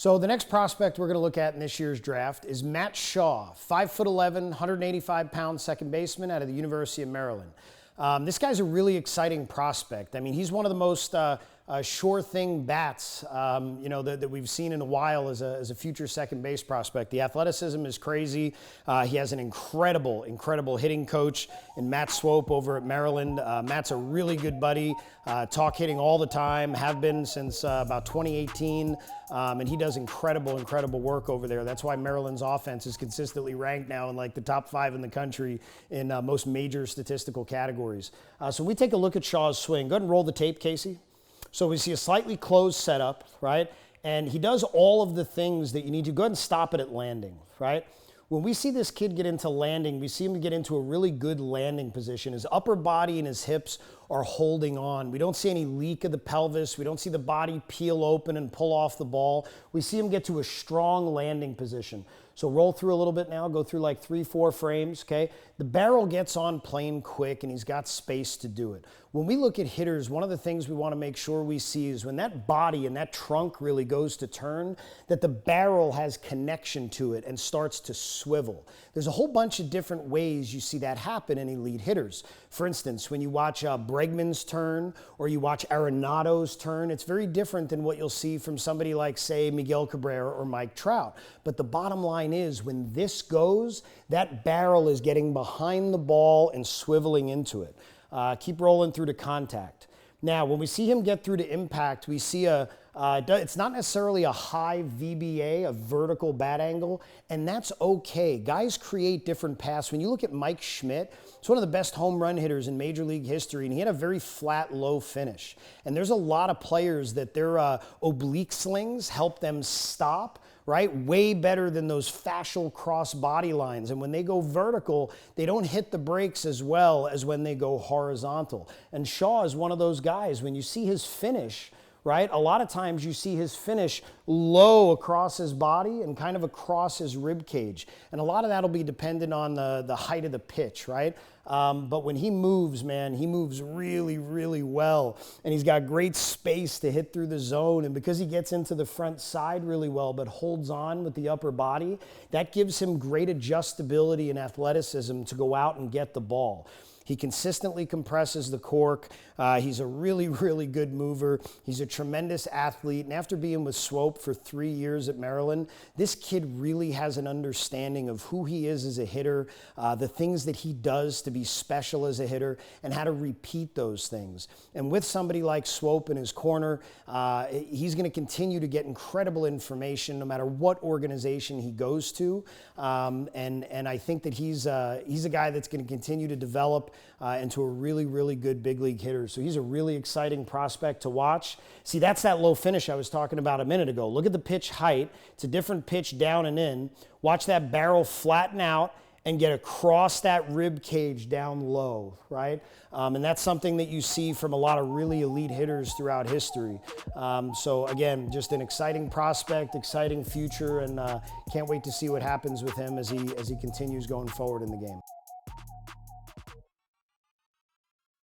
So the next prospect we're going to look at in this year's draft is Matt Shaw, 5'11", 185-pound second baseman out of the University of Maryland. This guy's a really exciting prospect. I mean, he's one of the most sure thing bats, that we've seen in a while as a future second base prospect. The athleticism is crazy. He has an incredible hitting coach in Matt Swope over at Maryland. Matt's a really good buddy. Talk hitting all the time, have been since about 2018, and he does incredible work over there. That's why Maryland's offense is consistently ranked now in like the top 5 in the country in most major statistical categories. So we take a look at Shaw's swing. Go ahead and roll the tape, Casey. So we see a slightly closed setup, right? And he does all of the things that you need to. Go ahead and stop it at landing, right? When we see this kid get into landing, we see him get into a really good landing position. His upper body and his hips are holding on. We don't see any leak of the pelvis. We don't see the body peel open and pull off the ball. We see him get to a strong landing position. So roll through a little bit now, go through like 3-4 frames, okay? The barrel gets on plane quick and he's got space to do it. When we look at hitters, one of the things we want to make sure we see is when that body and that trunk really goes to turn, that the barrel has connection to it and starts to swivel. There's a whole bunch of different ways you see that happen in elite hitters. For instance, when you watch Bregman's turn or you watch Arenado's turn, it's very different than what you'll see from somebody like, say, Miguel Cabrera or Mike Trout. But the bottom line is when this goes, that barrel is getting behind the ball and swiveling into it. Keep rolling through to contact. Now, when we see him get through to impact, we see it's not necessarily a high VBA, a vertical bat angle, and that's okay. Guys create different paths. When you look at Mike Schmidt, he's one of the best home run hitters in Major League history, and he had a very flat, low finish. And there's a lot of players that their oblique slings help them stop, right? Way better than those fascial cross body lines. And when they go vertical, they don't hit the brakes as well as when they go horizontal. And Shaw is one of those guys. When you see his finish, right? A lot of times you see his finish low across his body and kind of across his rib cage. And a lot of that will be dependent on the height of the pitch, right? But when he moves, man, he moves really well. And he's got great space to hit through the zone. And because he gets into the front side really well, but holds on with the upper body, that gives him great adjustability and athleticism to go out and get the ball. He consistently compresses the cork. He's a really good mover. He's a tremendous athlete. And after being with Swope for 3 years at Maryland, this kid really has an understanding of who he is as a hitter, the things that he does to be special as a hitter, and how to repeat those things. And with somebody like Swope in his corner, he's going to continue to get incredible information no matter what organization he goes to. And I think that he's a guy that's going to continue to develop into a really good big league hitter. So he's a really exciting prospect to watch. See, that's that low finish I was talking about a minute ago. Look at the pitch height. It's a different pitch down and in. Watch that barrel flatten out and get across that rib cage down low, right? And that's something that you see from a lot of really elite hitters throughout history. So again, just an exciting prospect, exciting future, and can't wait to see what happens with him as he continues going forward in the game.